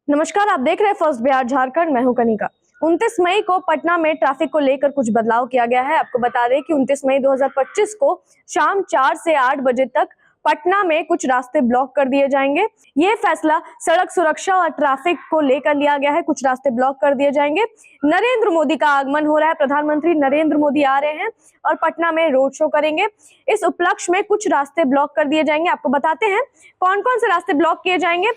नमस्कार, आप देख रहे हैं फर्स्ट बिहार झारखंड। मैं हूं कनिका। 29 मई को पटना में ट्रैफिक को लेकर कुछ बदलाव किया गया है। आपको बता दें कि 29 मई 2025 को शाम 4 से 8 बजे तक पटना में कुछ रास्ते ब्लॉक कर दिए जाएंगे। ये फैसला सड़क सुरक्षा और ट्रैफिक को लेकर लिया गया है। कुछ रास्ते ब्लॉक कर दिए जाएंगे। नरेंद्र मोदी का आगमन हो रहा है। प्रधानमंत्री नरेंद्र मोदी आ रहे हैं और पटना में रोड शो करेंगे। इस उपलक्ष्य में कुछ रास्ते ब्लॉक कर दिए जाएंगे। आपको बताते हैं कौन कौन से रास्ते ब्लॉक किए जाएंगे।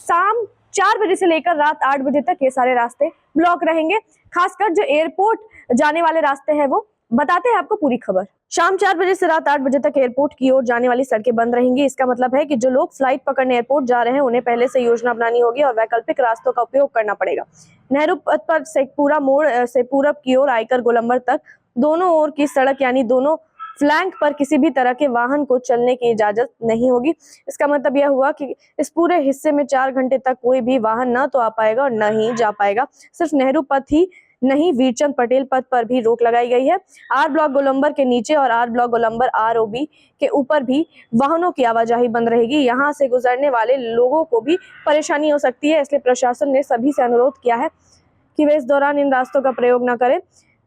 शाम 4 बजे से लेकर रात 8 बजे तक ये सारे रास्ते ब्लॉक रहेंगे। खासकर जो एयरपोर्ट जाने वाले रास्ते हैं वो बताते हैं आपको पूरी खबर। शाम 4 बजे से रात 8 बजे तक एयरपोर्ट की ओर जाने वाली सड़कें बंद रहेंगी। इसका मतलब है कि जो लोग फ्लाइट पकड़ने एयरपोर्ट जा रहे हैं उन्हें पहले से योजना बनानी होगी और वैकल्पिक रास्तों का उपयोग करना पड़ेगा। नेहरू पथ पर शेखपुरा मोड़ से पूरब की ओर आयकर गोलंबर तक दोनों ओर की सड़क यानी दोनों फ्लैंक पर किसी भी तरह के वाहन को चलने की इजाजत नहीं होगी। इसका मतलब यह हुआ कि इस पूरे हिस्से में 4 घंटे तक कोई भी वाहन न तो आ पाएगा और न ही जा पाएगा। सिर्फ नेहरू पथ ही नहीं, वीरचंद पटेल पथ पर भी रोक लगाई गई है। आर ब्लॉक गोलंबर के नीचे और आर ब्लॉक गोलंबर आरओबी के ऊपर भी वाहनों की आवाजाही बंद रहेगी। यहाँ से गुजरने वाले लोगों को भी परेशानी हो सकती है, इसलिए प्रशासन ने सभी से अनुरोध किया है कि वे इस दौरान इन रास्तों का प्रयोग न करें।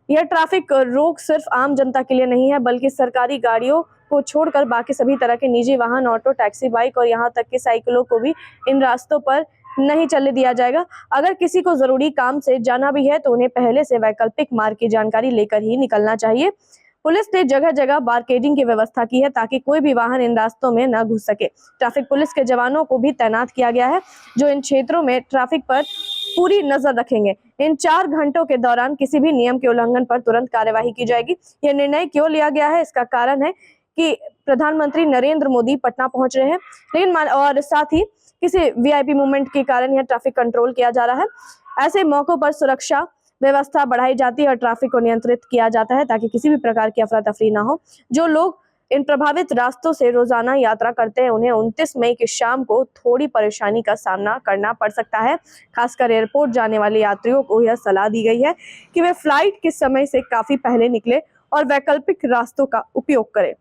यह ट्रैफिक रोक सिर्फ आम जनता के लिए नहीं है, बल्कि सरकारी गाड़ियों को छोड़कर बाकी सभी तरह के निजी वाहन, ऑटो, टैक्सी, बाइक और यहाँ तक कि साइकिलों को भी इन रास्तों पर नहीं चलने दिया जाएगा। अगर किसी को जरूरी काम से जाना भी है तो उन्हें पहले से वैकल्पिक मार्ग की जानकारी लेकर ही निकलना चाहिए। पुलिस ने जगह जगह बारकेडिंग की व्यवस्था की है ताकि कोई भी वाहन इन रास्तों में न घुस सके। ट्रैफिक पुलिस के जवानों को भी तैनात किया गया है जो इन क्षेत्रों में ट्रैफिक पर पूरी नजर रखेंगे। इन 4 घंटों के दौरान किसी भी नियम के उल्लंघन पर तुरंत कार्यवाही की जाएगी। यह निर्णय क्यों लिया गया है, इसका कारण है कि प्रधानमंत्री नरेंद्र मोदी पटना पहुंच रहे हैं, लेकिन और साथ ही किसी वीआईपी मूवमेंट के कारण यह ट्रैफिक कंट्रोल किया जा रहा है। ऐसे मौकों पर सुरक्षा व्यवस्था बढ़ाई जाती है और ट्रैफिक को नियंत्रित किया जाता है ताकि किसी भी प्रकार की अफरा तफरी ना हो। जो लोग इन प्रभावित रास्तों से रोजाना यात्रा करते हैं उन्हें 29 मई की शाम को थोड़ी परेशानी का सामना करना पड़ सकता है। खासकर एयरपोर्ट जाने वाले यात्रियों को यह सलाह दी गई है कि वे फ्लाइट के समय से काफी पहले निकले और वैकल्पिक रास्तों का उपयोग करें।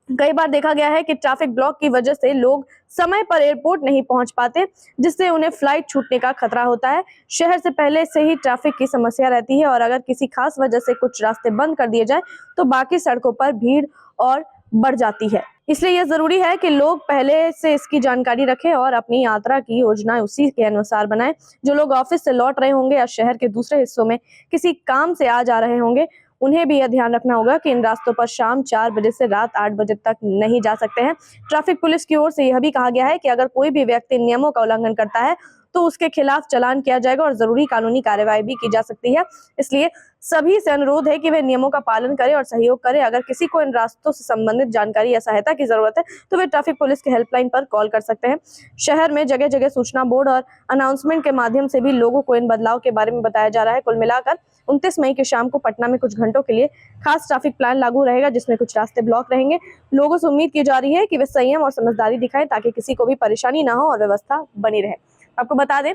कई बार देखा गया है कि ट्रैफिक ब्लॉक की वजह से लोग समय पर एयरपोर्ट नहीं पहुंच पाते, जिससे उन्हें फ्लाइट छूटने का खतरा होता है। शहर से पहले से ही ट्रैफिक की समस्या रहती है और अगर किसी खास वजह से कुछ रास्ते बंद कर दिए जाए तो बाकी सड़कों पर भीड़ और बढ़ जाती है। इसलिए यह जरूरी है कि लोग पहले से इसकी जानकारी रखें और अपनी यात्रा की योजना उसी के अनुसार बनाएं। जो लोग ऑफिस से लौट रहे होंगे या शहर के दूसरे हिस्सों में किसी काम से आ जा रहे होंगे उन्हें भी यह ध्यान रखना होगा कि इन रास्तों पर शाम 4 बजे से रात 8 बजे तक नहीं जा सकते हैं। ट्रैफिक पुलिस की ओर से यह भी कहा गया है कि अगर कोई भी व्यक्ति नियमों का उल्लंघन करता है तो उसके खिलाफ चालान किया जाएगा और जरूरी कानूनी कार्रवाई भी की जा सकती है। इसलिए सभी से अनुरोध है कि वे नियमों का पालन करें और सहयोग करें। अगर किसी को इन रास्तों से संबंधित जानकारी या सहायता की जरूरत है तो वे ट्रैफिक पुलिस के हेल्पलाइन पर कॉल कर सकते हैं। शहर में जगह जगह सूचना बोर्ड और अनाउंसमेंट के माध्यम से भी लोगों को इन बदलाव के बारे में बताया जा रहा है। कुल मिलाकर 29 मई की शाम को पटना में कुछ घंटों के लिए खास ट्रैफिक प्लान लागू रहेगा, जिसमें कुछ रास्ते ब्लॉक रहेंगे। लोगों से उम्मीद की जा रही है कि वे संयम और समझदारी दिखाएं ताकि किसी को भी परेशानी ना हो और व्यवस्था बनी रहे। आपको बता दें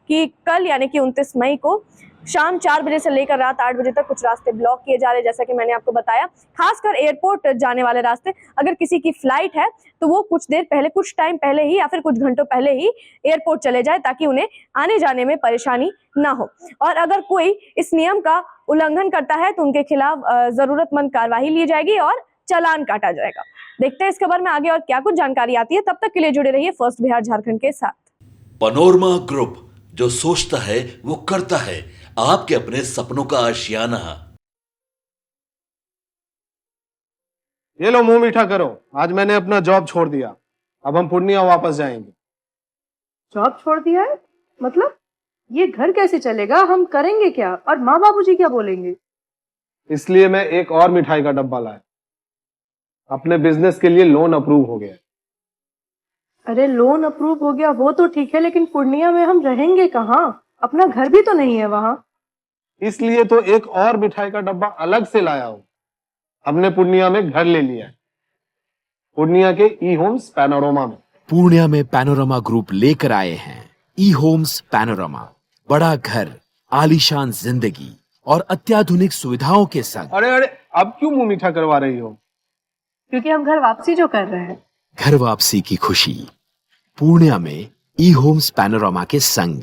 कि कल यानी कि 29 मई को शाम 4 बजे से लेकर रात 8 बजे तक कुछ रास्ते ब्लॉक किए जा रहे हैं, जैसा कि मैंने आपको बताया। खासकर एयरपोर्ट जाने वाले रास्ते, अगर किसी की फ्लाइट है तो वो कुछ देर पहले, कुछ टाइम पहले ही या फिर कुछ घंटों पहले ही एयरपोर्ट चले जाए ताकि उन्हें आने जाने में परेशानी ना हो। और अगर कोई इस नियम का उल्लंघन करता है तो उनके खिलाफ जरूरतमंद कार्रवाई ली जाएगी और चालान काटा जाएगा। देखते हैं इस खबर में आगे और क्या कुछ जानकारी आती है। तब तक के लिए जुड़े रहिए फर्स्ट बिहार झारखंड के साथ। पनोरमा ग्रुप, जो सोचता है वो करता है। आपके अपने सपनों का आशियाना। ये लो, मुंह मीठा करो। आज मैंने अपना जॉब छोड़ दिया। अब हम पूर्णिया वापस जाएंगे। जॉब छोड़ दिया है? मतलब ये घर कैसे चलेगा? हम करेंगे क्या? और माँ बाबूजी क्या बोलेंगे? इसलिए मैं एक और मिठाई का डब्बा लाया। अपने बिजनेस के लिए लोन अप्रूव हो गया। अरे लोन अप्रूव हो गया वो तो ठीक है, लेकिन पूर्णिया में हम रहेंगे कहाँ? अपना घर भी तो नहीं है वहां। इसलिए तो एक और मिठाई का डब्बा अलग से लाया हूं। हमने पूर्णिया में घर ले लिया है, पूर्णिया के ई होम्स पैनोरमा में। पूर्णिया में पैनोरमा ग्रुप लेकर आए हैं ई होम्स पैनोरमा। बड़ा घर, आलीशान जिंदगी और अत्याधुनिक सुविधाओं के संग। अरे अब क्यों मुंह मीठा करवा रही हो? क्योंकि हम घर वापसी जो कर रहे हैं। घर वापसी की खुशी पूर्णिया में ई होम्स पैनोरमा के संग।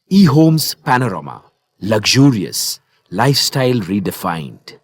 E-Homes Panorama. Luxurious. Lifestyle redefined.